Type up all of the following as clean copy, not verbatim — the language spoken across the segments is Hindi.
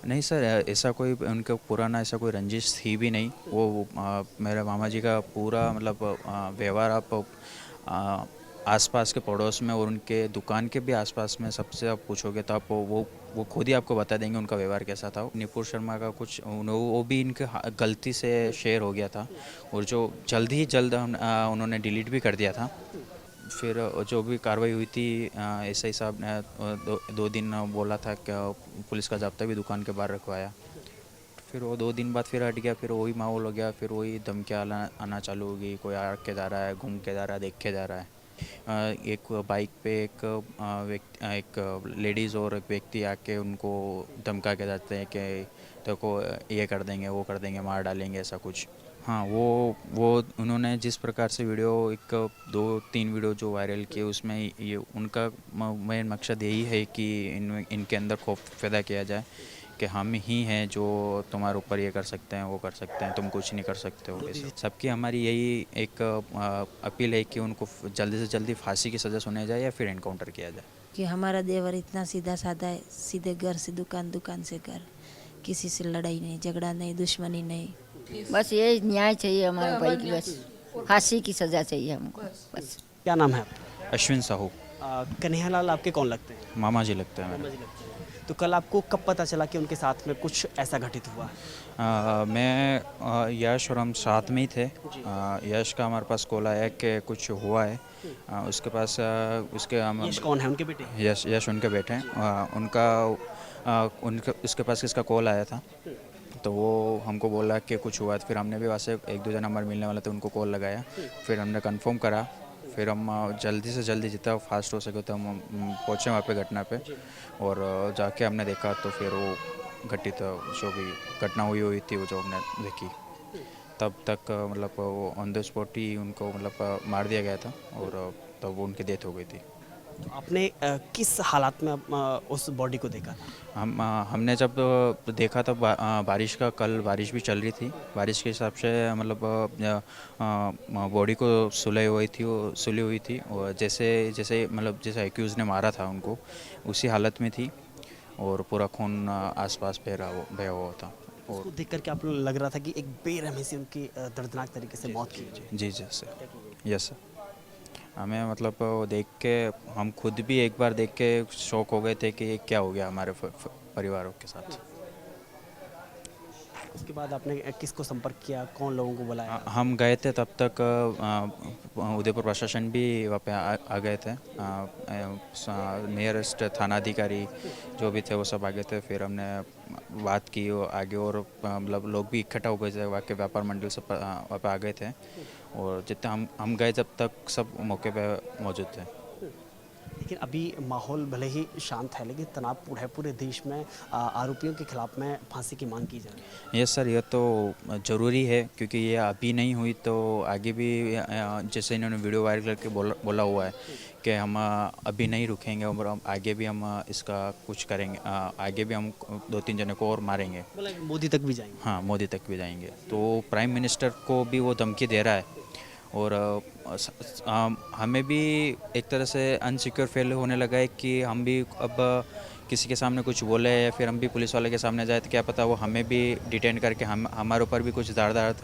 नहीं सर, ऐसा कोई उनका पुराना ऐसा कोई रंजिश थी भी नहीं। वो मेरे मामा जी का पूरा मतलब व्यवहार आप आ, आसपास के पड़ोस में और उनके दुकान के भी आसपास में सबसे आप पूछोगे तो आप वो खुद ही आपको बता देंगे उनका व्यवहार कैसा था। निपुर शर्मा का कुछ वो भी इनके गलती से शेयर हो गया था और जो जल्द ही जल्द उन्होंने डिलीट भी कर दिया था। फिर जो भी कार्रवाई हुई थी, एसआई साहब ने 2 दिन बोला था कि पुलिस का जाब्ता भी दुकान के बाहर रखवाया। फिर वो 2 दिन बाद फिर हट गया, फिर वही माहौल हो गया, फिर वही धमकियाँ आना चालू हो गई। कोई आके जा रहा है, घूम के जा रहा है, देख के जा रहा है। एक बाइक पे एक लेडीज़ और एक व्यक्ति आके उनको धमका के जाते हैं कि तेरे को ये कर देंगे, वो कर देंगे, मार डालेंगे, ऐसा कुछ। हाँ, वो उन्होंने जिस प्रकार से वीडियो, एक 2-3 वीडियो जो वायरल किए, उसमें ये उनका मेन मकसद यही है कि इनके अंदर खौफ पैदा किया जाए कि हम ही हैं जो तुम्हारे ऊपर ये कर सकते हैं, वो कर सकते हैं, तुम कुछ नहीं कर सकते हो। ऐसा सबकी हमारी यही एक अपील है कि उनको जल्दी से जल्दी फांसी की सज़ा सुनाई जाए या फिर एनकाउंटर किया जाए। कि हमारा देवर इतना सीधा साधा है, सीधे घर से दुकान, दुकान से घर, किसी से लड़ाई नहीं, झगड़ा नहीं, दुश्मनी नहीं। बस ये न्याय चाहिए हमारे भाई की, बस फांसी की सज़ा चाहिए हमको बस। क्या नाम है आपका? अश्विन साहू। कन्हैयालाल आपके कौन लगते हैं? मामा जी लगता है मेरे। तो कल आपको कब पता चला कि उनके साथ में कुछ ऐसा घटित हुआ? मैं यश और हम साथ में ही थे। यश का हमारे पास कॉल आया कि कुछ हुआ है। उसके पास उसके हम यश कौन है, उनके बेटे? यश यश उनके बेटे हैं। उनके उसके पास किसका कॉल आया था, तो वो हमको बोला कि कुछ हुआ। तो फिर हमने भी वहाँ से 1-2 नंबर मिलने वाला था, उनको कॉल लगाया। फिर हमने कंफर्म करा। फिर हम जल्दी से जल्दी जितना फास्ट हो सके तो हम पहुँचे वहाँ पे घटना पे। और जाके हमने देखा तो फिर वो घटित जो भी घटना हुई थी वो जो हमने देखी, तब तक मतलब वो ऑन द स्पॉट ही उनको मतलब मार दिया गया था और तब वो उनकी डेथ हो गई थी। तो आपने किस हालात में उस बॉडी को देखा था? हमने जब देखा तब बारिश का, कल बारिश भी चल रही थी। बारिश के हिसाब से मतलब बॉडी को सुली हुई थी और जैसे जैसे मतलब जैसे एक्यूज़ ने मारा था उनको उसी हालत में थी और पूरा खून आसपास बह हुआ था। और उसको देख करके आप लग रहा था कि एक बेरहमी से उनकी दर्दनाक तरीके से मौत की। जी जी सर, यस सर। हमें मतलब वो देख के हम खुद भी एक बार देख के शॉक हो गए थे कि ये क्या हो गया हमारे परिवारों के साथ। उसके बाद आपने किसको संपर्क किया, कौन लोगों को बुलाया? हम गए थे तब तक उदयपुर प्रशासन भी वहाँ पे आ गए थे। नियरेस्ट थानाधिकारी जो भी थे वो सब आ गए थे। फिर हमने बात की आगे और मतलब लोग भी इकट्ठा हो गए थे, वहाँ के व्यापार मंडल से वहाँ पे आ गए थे और जितना हम गए जब तक सब मौके पे मौजूद थे। लेकिन अभी माहौल भले ही शांत है, लेकिन तनावपूर्ण है पूरे देश में। आरोपियों के खिलाफ में फांसी की मांग की जा रही है। यस सर, यह तो ज़रूरी है क्योंकि ये अभी नहीं हुई तो आगे भी जैसे इन्होंने वीडियो वायरल करके बोला हुआ है कि हम अभी नहीं रुकेंगे और हम आगे भी हम इसका कुछ करेंगे। आगे भी हम 2-3 जने को और मारेंगे। बोला कि मोदी तक भी जाएंगे। हाँ, मोदी तक भी जाएंगे। तो प्राइम मिनिस्टर को भी वो धमकी दे रहा है और हमें भी एक तरह से अनसिक्योर फील होने लगा है कि हम भी अब किसी के सामने कुछ बोले या फिर हम भी पुलिस वाले के सामने जाए तो क्या पता वो हमें भी डिटेन करके हम हमारे ऊपर भी कुछ धारदार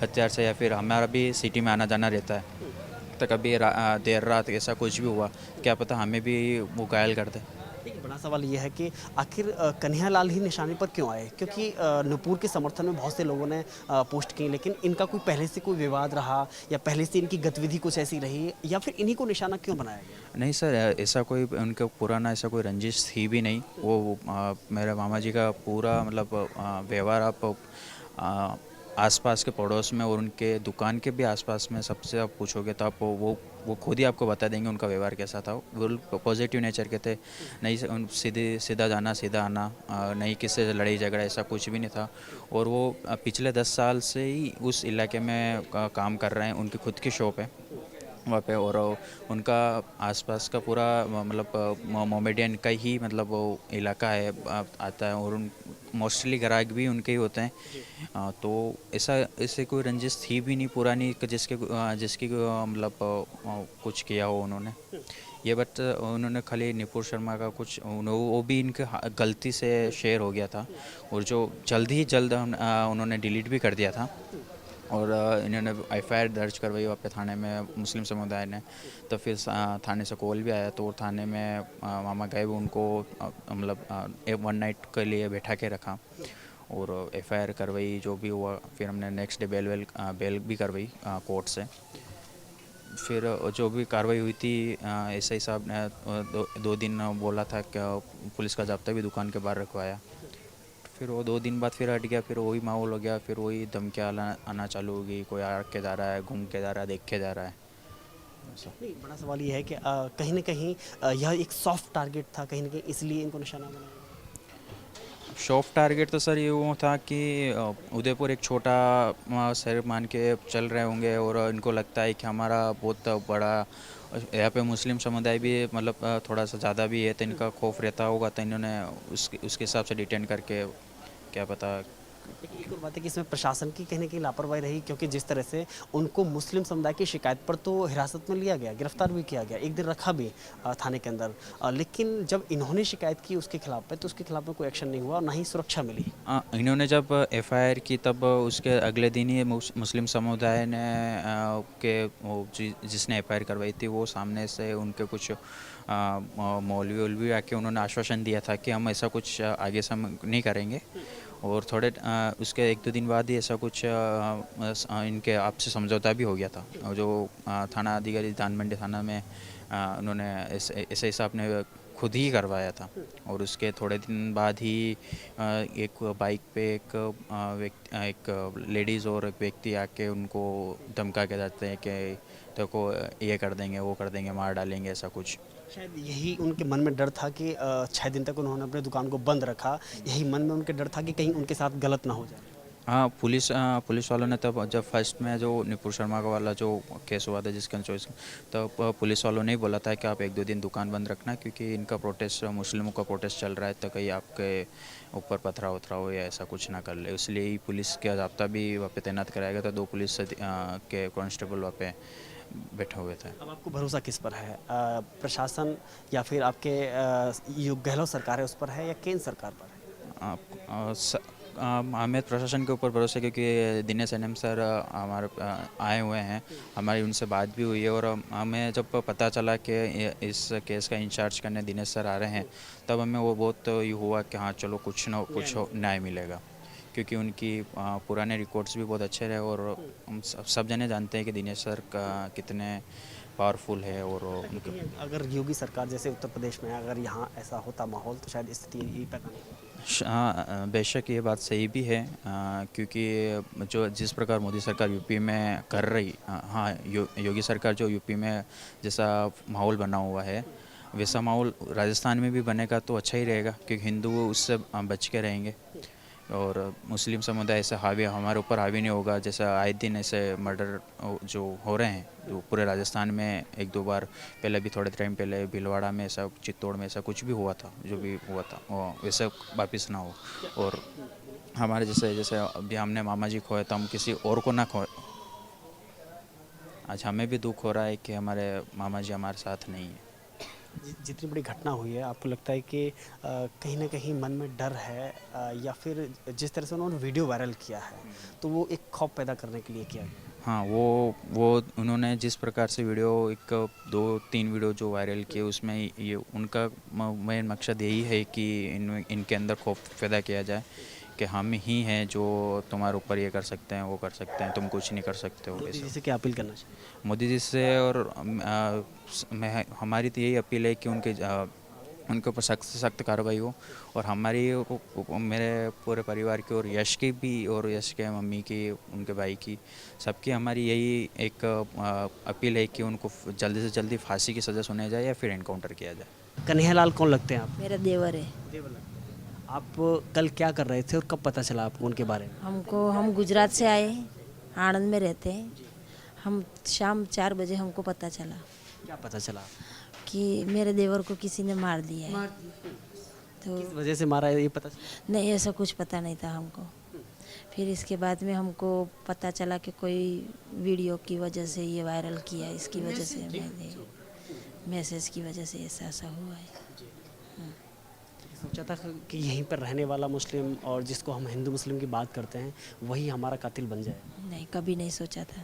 हथियार से या फिर हमारा भी सिटी में आना जाना रहता है। तो कभी देर रात ऐसा कुछ भी हुआ, क्या पता हमें भी वो घायल कर दे। एक बड़ा सवाल ये है कि आखिर कन्हैयालाल ही निशाने पर क्यों आए? क्योंकि नुपुर के समर्थन में बहुत से लोगों ने पोस्ट की, लेकिन इनका कोई पहले से कोई विवाद रहा या पहले से इनकी गतिविधि कुछ ऐसी रही या फिर इन्हीं को निशाना क्यों बनाया गया? नहीं सर, ऐसा कोई उनका पुराना ऐसा कोई रंजिश थी भी नहीं। वो मेरे मामा जी का पूरा मतलब व्यवहार आप आसपास के पड़ोस में और उनके दुकान के भी आसपास में सबसे आप पूछोगे तो आप वो खुद ही आपको बता देंगे उनका व्यवहार कैसा था। वो पॉजिटिव नेचर के थे, नहीं सीधा जाना सीधा आना, नहीं किसी से लड़ाई झगड़ा ऐसा कुछ भी नहीं था। और वो पिछले 10 साल से ही उस इलाके में काम कर रहे हैं। उनकी खुद की शॉप है वहाँ पे और उनका आसपास का पूरा मतलब मोमेडियन का ही मतलब वो इलाका है आता है और उन मोस्टली ग्राहक भी उनके ही होते हैं। तो ऐसे कोई रंजिश थी भी नहीं पुरानी जिसकी मतलब कुछ किया हो उन्होंने। ये बट उन्होंने खाली नुपुर शर्मा का कुछ वो भी इनके गलती से शेयर हो गया था और जो जल्द उन्होंने डिलीट भी कर दिया था और इन्होंने एफआईआर दर्ज करवाई वहाँ पे थाने में मुस्लिम समुदाय ने। तो फिर थाने से कॉल भी आया तो थाने में मामा गए उनको मतलब 1 नाइट के लिए बैठा के रखा और एफआईआर करवाई जो भी हुआ। फिर हमने नेक्स्ट डे बेल भी करवाई कोर्ट से। फिर जो भी कार्रवाई हुई थी एसआई साहब ने 2 दिन बोला था कि पुलिस का जाब्ता भी दुकान के बाहर रखवाया। फिर वो 2 दिन बाद फिर हट गया। फिर वही माहौल हो गया। फिर वही धमकियाँ आना चालू हो गई। कोई आ के जा रहा है, घूम के जा रहा है, देख के जा रहा है ऐसा। नहीं, बड़ा सवाल ये है कि कहीं ना कहीं यह एक सॉफ्ट टारगेट था, कहीं ना कहीं इसलिए इनको निशाना बनाया गया। सॉफ्ट टारगेट तो सर ये वो था कि उदयपुर एक छोटा शहर मान के चल रहे होंगे और इनको लगता है कि हमारा बहुत बड़ा यहाँ पे मुस्लिम समुदाय भी मतलब थोड़ा सा ज़्यादा भी है तो इनका खौफ रहता होगा तो इन्होंने उसके हिसाब से डिटेन करके क्या पता। लेकिन एक और बात है कि इसमें प्रशासन की कहीं ना कहीं लापरवाही रही, क्योंकि जिस तरह से उनको मुस्लिम समुदाय की शिकायत पर तो हिरासत में लिया गया, गिरफ्तार भी किया गया, एक दिन रखा भी थाने के अंदर, लेकिन जब इन्होंने शिकायत की उसके खिलाफ पे तो उसके खिलाफ में कोई एक्शन नहीं हुआ और ना ही सुरक्षा मिली। इन्होंने जब एफआईआर की तब उसके अगले दिन ही मुस्लिम समुदाय ने जिसने एफआईआर करवाई थी वो सामने से उनके कुछ मौलवी आके उन्होंने आश्वासन दिया था कि हम ऐसा कुछ आगे से हम नहीं करेंगे। और थोड़े उसके 1-2 दिन बाद ही ऐसा कुछ इनके आपसी समझौता भी हो गया था। और जो थाना अधिकारी धानमंडी थाना में उन्होंने ऐसे हिसाब ने खुद ही करवाया था। और उसके थोड़े दिन बाद ही एक बाइक पे एक लेडीज़ और एक व्यक्ति आके उनको धमका के जाते हैं कि तो को ये कर देंगे, वो कर देंगे, मार डालेंगे, ऐसा कुछ। शायद यही उनके मन में डर था कि 6 दिन तक उन्होंने अपने दुकान को बंद रखा, यही मन में उनके डर था कि कहीं उनके साथ गलत ना हो जाए। हाँ, पुलिस वालों ने तब जब फर्स्ट में जो नुपुर शर्मा का वाला जो केस हुआ था जिसका चॉइस तब पुलिस वालों ने ही बोला था कि आप 1-2 दिन दुकान बंद रखना क्योंकि इनका प्रोटेस्ट मुस्लिमों का प्रोटेस्ट चल रहा है तो कहीं आपके ऊपर पथराव वथराव या ऐसा कुछ ना कर ले। इसलिए ही पुलिस का जाब्ता भी वहाँ पे तैनात कराया गया था। 2 पुलिस के कांस्टेबल वहाँ पे बैठे हुए थे। अब आपको भरोसा किस पर है, प्रशासन या फिर आपके जो गहलोत सरकार है उस पर है या केंद्र सरकार पर है? हमें प्रशासन के ऊपर भरोसा है क्योंकि दिनेश एनएम सर हमारे आए हुए हैं, हमारी उनसे बात भी हुई है और हमें जब पता चला कि इस केस का इंचार्ज करने दिनेश सर आ रहे हैं तब हमें वो बहुत ये हुआ कि हाँ चलो कुछ ना कुछ न्याय मिलेगा क्योंकि उनकी पुराने रिकॉर्ड्स भी बहुत अच्छे रहे और हम सब जने जानते हैं कि दिनेश सर का कितने पावरफुल है। और उनके अगर योगी सरकार जैसे उत्तर प्रदेश में अगर यहाँ ऐसा होता माहौल तो शायद स्थिति यही पैदा नहीं होती। हाँ, बेशक ये बात सही भी है क्योंकि जो जिस प्रकार मोदी सरकार यूपी में कर रही, हाँ योगी सरकार जो यूपी में जैसा माहौल बना हुआ है वैसा माहौल राजस्थान में भी बनेगा तो अच्छा ही रहेगा क्योंकि हिंदू उससे बच के रहेंगे और मुस्लिम समुदाय ऐसे हावी हमारे ऊपर हावी नहीं होगा। जैसा आए दिन ऐसे मर्डर जो हो रहे हैं जो पूरे राजस्थान में 1-2 बार पहले भी थोड़े टाइम पहले भीलवाड़ा में ऐसा चित्तौड़ में ऐसा कुछ भी हुआ था जो भी हुआ था वो वैसे वापस ना हो। और हमारे जैसे अभी हमने मामा जी खोए तो हम किसी और को ना खोए। आज हमें भी दुख हो रहा है कि हमारे मामा जी हमारे साथ नहीं है। जितनी बड़ी घटना हुई है आपको लगता है कि कहीं ना कहीं मन में डर है या फिर जिस तरह से उन्होंने वीडियो वायरल किया है तो वो एक खौफ पैदा करने के लिए किया गया? हाँ, वो उन्होंने जिस प्रकार से वीडियो 1-2-3 वीडियो जो वायरल किए उसमें ये उनका मेन मकसद यही है कि इनके अंदर खौफ पैदा किया जाए कि हम ही हैं जो तुम्हारे ऊपर ये कर सकते हैं, वो कर सकते हैं, तुम कुछ नहीं कर सकते हो। मोदी जी से क्या अपील करना चाहिए? मोदी जी से और हमारी तो यही अपील है कि उनके ऊपर सख्त से सख्त कार्रवाई हो और मेरे पूरे परिवार की और यश की भी और यश के मम्मी की, उनके भाई की, सबकी हमारी यही एक अपील है कि उनको जल्दी से जल्दी फांसी की सज़ा सुनाई जाए या फिर एनकाउंटर किया जाए। कन्हैयालाल कौन लगते हैं आप? मेरा देवर है। आप कल क्या कर रहे थे और कब पता चला आपको उनके बारे में? हम गुजरात से आए, आणंद में रहते हैं। हम शाम 4 बजे हमको पता चला क्या पता चला? कि मेरे देवर को किसी ने मार दिया है। तो किस वजह से मारा है ये पता चला? नहीं, ऐसा कुछ पता नहीं था हमको। फिर इसके बाद में हमको पता चला कि कोई वीडियो की वजह से ये वायरल किया, इसकी वजह से मैंने मैसेज की वजह से ऐसा ऐसा हुआ है। सोचा था कि यहीं पर रहने वाला मुस्लिम और जिसको हम हिंदू मुस्लिम की बात करते हैं वही हमारा कातिल बन जाए? नहीं, कभी नहीं सोचा था,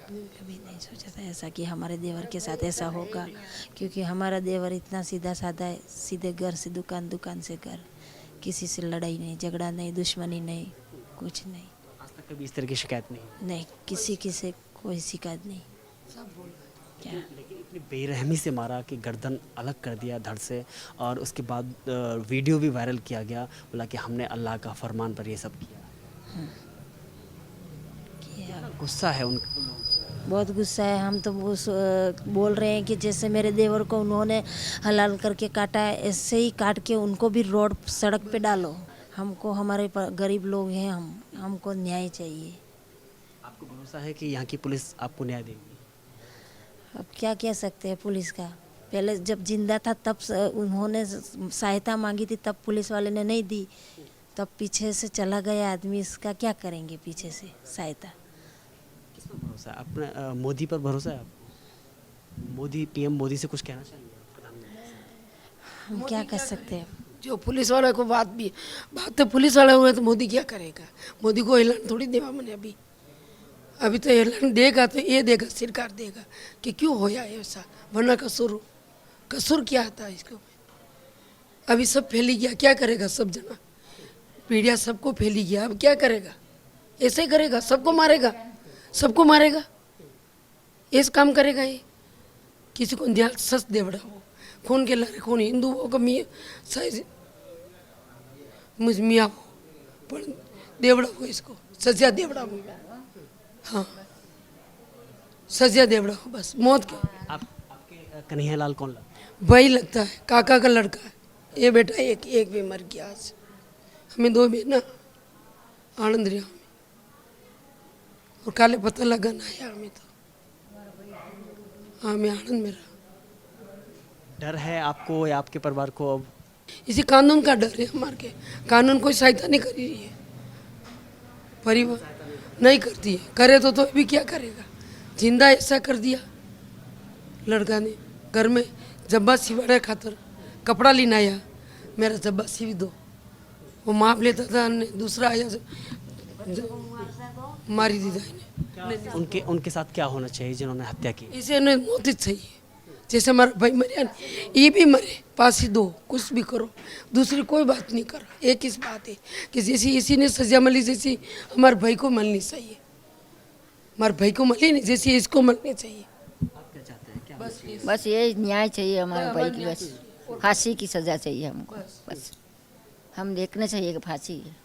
कभी नहीं सोचा था ऐसा कि हमारे देवर के साथ ऐसा होगा, क्योंकि हमारा देवर इतना सीधा साधा है, सीधे घर से दुकान, दुकान से घर, किसी से लड़ाई नहीं, झगड़ा नहीं, दुश्मनी नहीं, कुछ नहीं। आज तक कभी इस तरह की शिकायत नहीं? नहीं, किसी से कोई शिकायत नहीं। क्या लेकिन इतनी बेरहमी से मारा कि गर्दन अलग कर दिया धड़ से, और उसके बाद वीडियो भी वायरल किया गया, बोला कि हमने अल्लाह का फरमान पर ये सब किया। किया गुस्सा है उन बहुत गुस्सा है। हम तो बोल रहे हैं कि जैसे मेरे देवर को उन्होंने हलाल करके काटा है, ऐसे ही काट के उनको भी रोड सड़क पे डालो। हमको, हमारे गरीब लोग हैं, हमको न्याय चाहिए। आपको भरोसा है कि यहाँ की पुलिस आपको न्याय देगी? अब क्या कह सकते हैं पुलिस का। पहले जब जिंदा था तब उन्होंने सहायता मांगी थी, तब पुलिस वाले ने नहीं दी, तब पीछे से चला गया आदमी, इसका क्या करेंगे पीछे से सहायता। किस पर भरोसा है? अपने मोदी पर भरोसा है आपको? मोदी, पीएम मोदी से कुछ कहना चाहिए प्रधानमंत्री? हम क्या कर सकते हैं। जो पुलिस वाले को बात तो पुलिस वाले हुए तो मोदी क्या करेगा? मोदी को ऐलान थोड़ी देवा मैंने अभी तो ऐलान देगा तो ये देगा, सरकार देगा कि क्यों होया है ऐसा, वरना कसूर क्या था इसको। अभी सब फैली गया, क्या करेगा सब जना, मीडिया सबको फैली गया, अब क्या करेगा? ऐसे ही करेगा, सबको मारेगा, ऐसे काम करेगा ये। किसी को ध्यान सच देवड़ा हो, खून के लारे खून हिंदू हो का मियाँ हो, पर देवड़ा हो, इसको सजा देवड़ा हो। हाँ, सजा देवड़ा हो, बस मौत के। आपके कन्हैयालाल कौन लगता भाई लगता है, काका का लड़का है। ये बेटा एक भी मर गया आज। हमें 2 बहना आनंद रिया में, और काले पता लगा ना यार में तो। हाँ, मैं आनंद मेरा डर है आपको या आपके परिवार को? अब इसी कानून का डर है हमारे के। कानून कोई सहायता नहीं कर रही है, परिवार नहीं करती है। करे तो अभी क्या करेगा? जिंदा ऐसा कर दिया लड़का ने। घर में जब्बा सिवाड़े खातर कपड़ा लेने आया, मेरा जब्बा सिवी दो, वो माप लेता था, दूसरा आया मारी दी इन्हें। उनके साथ क्या होना चाहिए जिन्होंने हत्या की? इसे इन्हें मौत ही चाहिए। जैसे हमारा भाई मरे, ये भी मरे, फांसी दो, कुछ भी करो, दूसरी कोई बात नहीं करो। एक इस बात है कि जैसी इसी ने सजा मिली, जैसी हमारे भाई को मिलनी चाहिए। हमारे भाई को मिली नहीं, जैसी इसको मिलनी चाहिए। आप क्या चाहते हैं? क्या बस ये न्याय चाहिए हमारे भाई की, बस फांसी की सजा चाहिए हमको। बस हम देखना चाहिए कि फांसी है।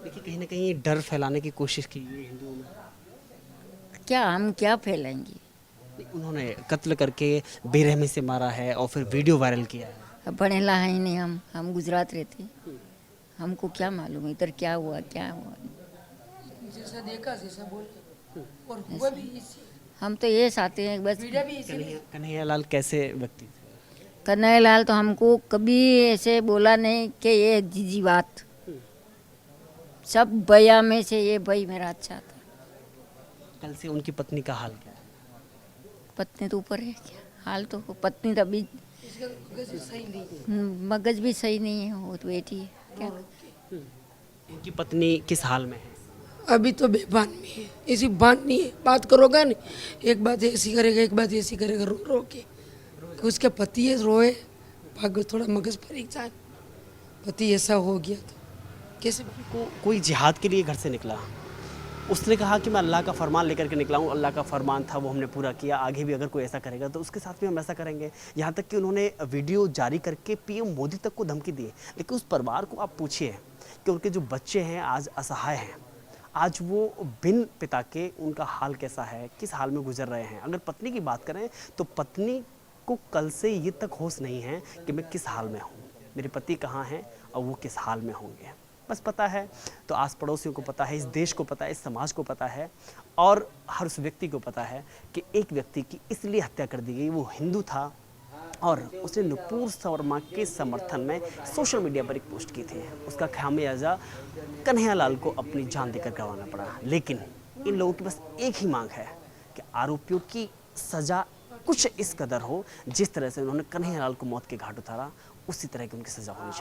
देखिए, कहीं ना कहीं डर फैलाने की कोशिश की है हिंदुओं में। हम क्या फैलाएंगे? उन्होंने कत्ल करके बेरहमी से मारा है और फिर वीडियो वायरल किया है। अब पढ़ेला है ही नहीं, हम गुजरात रहते, हमको क्या मालूम इधर क्या हुआ क्या हुआ। जैसा देखा जैसा बोले, और हुआ भी इसी। हम तो ये चाहते हैं बस। कन्हैयालाल कैसे व्यक्ति थे? कन्हैयालाल तो हमको कभी ऐसे बोला नहीं कि ये जीजी बात, सब भैया में से ये भाई मेरा अच्छा था। कल से उनकी पत्नी का हाल क्या है? पत्नी तो ऊपर है, क्या हाल तो पत्नी तो अभी मगज भी सही नहीं है, वो तो बेटी है क्या। उनकी पत्नी किस हाल में है? अभी तो बेबान में है, ऐसी बात नहीं है, बात करोगा नहीं, एक बात ऐसी करेगा, एक बात ऐसी करेगा, रो रो के। उसके पति है, रोए भाग, थोड़ा मगज पर एक जाए, पति ऐसा हो गया तो कैसे। कोई जिहाद के लिए घर से निकला, उसने कहा कि मैं अल्लाह का फरमान लेकर के निकला हूँ, अल्लाह का फरमान था वो हमने पूरा किया, आगे भी अगर कोई ऐसा करेगा तो उसके साथ भी हम ऐसा करेंगे। यहाँ तक कि उन्होंने वीडियो जारी करके पीएम मोदी तक को धमकी दी। लेकिन उस परिवार को आप पूछिए कि उनके जो बच्चे हैं आज असहाय हैं, आज वो बिन पिता के, उनका हाल कैसा है, किस हाल में गुजर रहे हैं। अगर पत्नी की बात करें तो पत्नी को कल से ये तक होश नहीं है कि मैं किस हाल में हूँ, मेरे पति कहाँ हैं और वो किस हाल में होंगे। बस पता है तो आस पड़ोसियों को पता है, इस देश को पता है, इस समाज को पता है, और हर उस व्यक्ति को पता है कि एक व्यक्ति की इसलिए हत्या कर दी गई, वो हिंदू था और उसने नुपुर शर्मा के समर्थन में सोशल मीडिया पर एक पोस्ट की थी। उसका खामियाजा कन्हैयालाल को अपनी जान देकर गंवाना पड़ा। लेकिन इन लोगों की बस एक ही मांग है कि आरोपियों की सज़ा कुछ इस कदर हो जिस तरह से उन्होंने कन्हैयालाल को मौत के घाट उतारा, उसी तरह की उनकी सजा होनी चाहिए।